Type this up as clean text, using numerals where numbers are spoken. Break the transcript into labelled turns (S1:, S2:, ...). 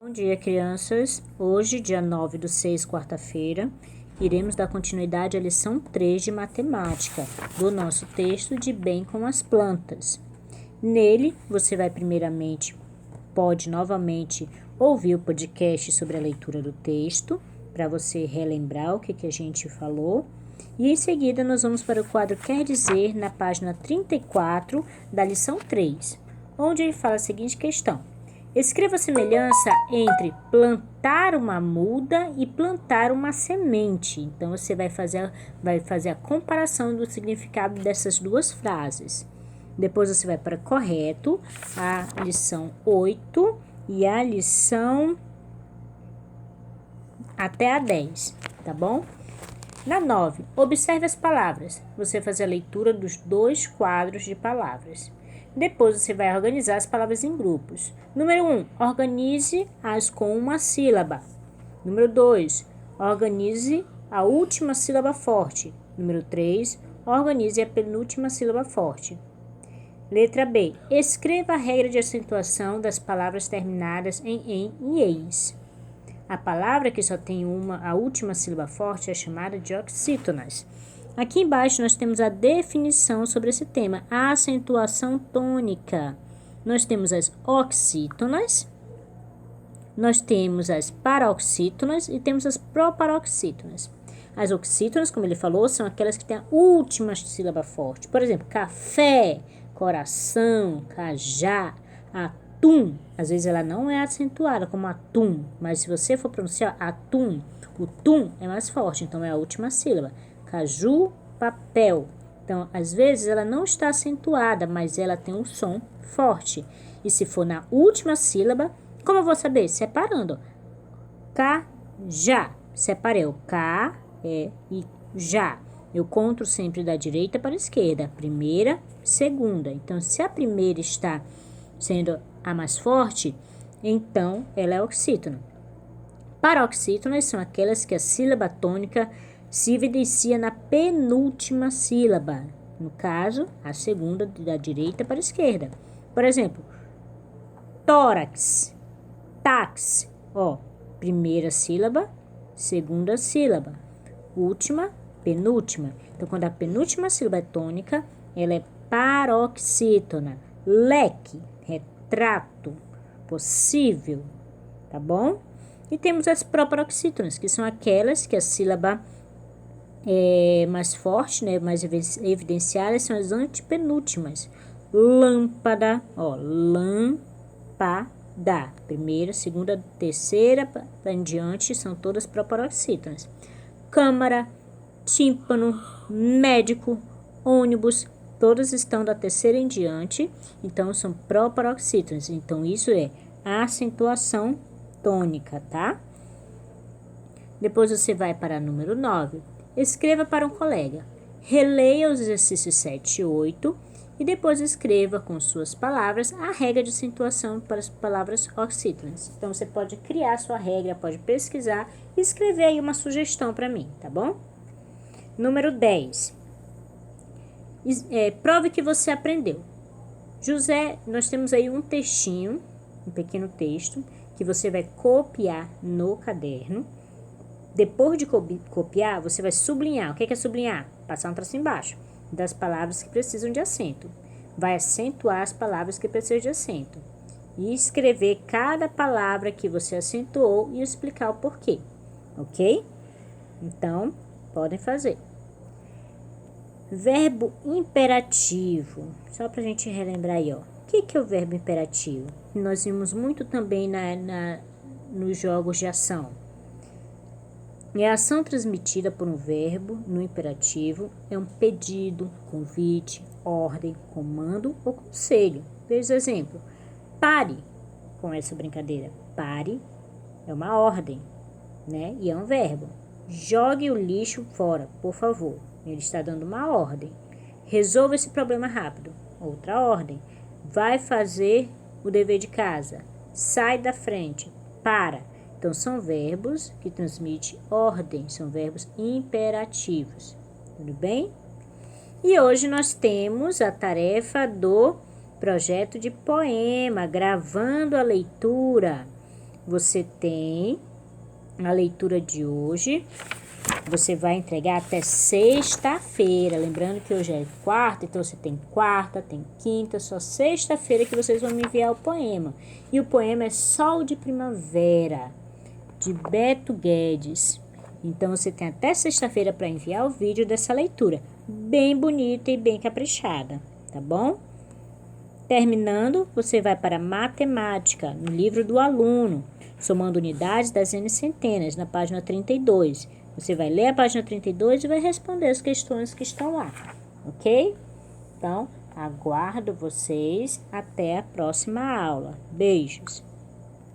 S1: Bom dia, crianças. Hoje, dia 9/6, quarta-feira, iremos dar continuidade à lição 3 de matemática do nosso texto de Bem com as Plantas. Nele, você vai pode novamente ouvir o podcast sobre a leitura do texto, para você relembrar o que a gente falou. E em seguida, nós vamos para o quadro Quer Dizer, na página 34 da lição 3, onde ele fala a seguinte questão. Escreva a semelhança entre plantar uma muda e plantar uma semente. Então, você vai fazer a comparação do significado dessas duas frases. Depois, você vai para correto, a lição 8 e a lição até a 10, tá bom? Na 9, observe as palavras. Você vai fazer a leitura dos dois quadros de palavras. Depois você vai organizar as palavras em grupos. Número 1, organize-as com uma sílaba. Número 2, organize a última sílaba forte. Número 3, organize a penúltima sílaba forte. Letra B, escreva a regra de acentuação das palavras terminadas em e eis. A palavra que só tem a última sílaba forte é chamada de oxítonas. Aqui embaixo nós temos a definição sobre esse tema, a acentuação tônica. Nós temos as oxítonas, nós temos as paroxítonas e temos as proparoxítonas. As oxítonas, como ele falou, são aquelas que têm a última sílaba forte. Por exemplo, café, coração, cajá, atum. Às vezes ela não é acentuada como atum, mas se você for pronunciar atum, o tum é mais forte, então é a última sílaba. Caju, papel. Então, às vezes ela não está acentuada, mas ela tem um som forte. E se for na última sílaba, como eu vou saber? Separando. Cajá. Separei o K, E e já. Eu conto sempre da direita para a esquerda. Primeira, segunda. Então, se a primeira está sendo a mais forte, então ela é oxítona. Paroxítonas são aquelas que a sílaba tônica se evidencia na penúltima sílaba, no caso, a segunda da direita para a esquerda. Por exemplo, tórax, táxi, primeira sílaba, segunda sílaba, última, penúltima. Então, quando a penúltima sílaba é tônica, ela é paroxítona. Leque, retrato, possível, tá bom? E temos as proparoxítonas, que são aquelas que a sílaba mais forte, né, mais evidenciadas, são as antepenúltimas. Lâmpada, lâmpada. Primeira, segunda, terceira, para em diante, são todas proparoxítonas. Câmara, tímpano, médico, ônibus, todas estão da terceira em diante, então são proparoxítonas. Então, isso é a acentuação tônica, tá? Depois você vai para número 9. Escreva para um colega. Releia os exercícios 7 e 8 e depois escreva com suas palavras a regra de acentuação para as palavras oxítonas. Então, você pode criar sua regra, pode pesquisar e escrever aí uma sugestão para mim, tá bom? Número 10. Prove que você aprendeu. José, nós temos aí um textinho, um pequeno texto, que você vai copiar no caderno. Depois de copiar, você vai sublinhar. O que é sublinhar? Passar um traço embaixo das palavras que precisam de acento. Vai acentuar as palavras que precisam de acento. E escrever cada palavra que você acentuou e explicar o porquê. Ok? Então, podem fazer. Verbo imperativo. Só para a gente relembrar aí, O que é o verbo imperativo? Nós vimos muito também nos jogos de ação. É a ação transmitida por um verbo no imperativo, é um pedido, convite, ordem, comando ou conselho. Veja o exemplo. Pare com essa brincadeira. Pare é uma ordem, né? E é um verbo. Jogue o lixo fora, por favor. Ele está dando uma ordem. Resolva esse problema rápido. Outra ordem. Vai fazer o dever de casa. Sai da frente. Para. Então, são verbos que transmitem ordem, são verbos imperativos. Tudo bem? E hoje nós temos a tarefa do projeto de poema, gravando a leitura. você tem a leitura de hoje. Você vai entregar até sexta-feira. Lembrando que hoje é quarta, então você tem quarta, tem quinta, só sexta-feira que vocês vão me enviar o poema. E o poema é Sol de Primavera, de Beto Guedes. Então você tem até sexta-feira para enviar o vídeo dessa leitura. Bem bonita e bem caprichada, tá bom? Terminando, você vai para matemática, no livro do aluno, somando unidades, dezenas e centenas, na página 32. Você vai ler a página 32 e vai responder as questões que estão lá, ok? Então, aguardo vocês até a próxima aula. Beijos!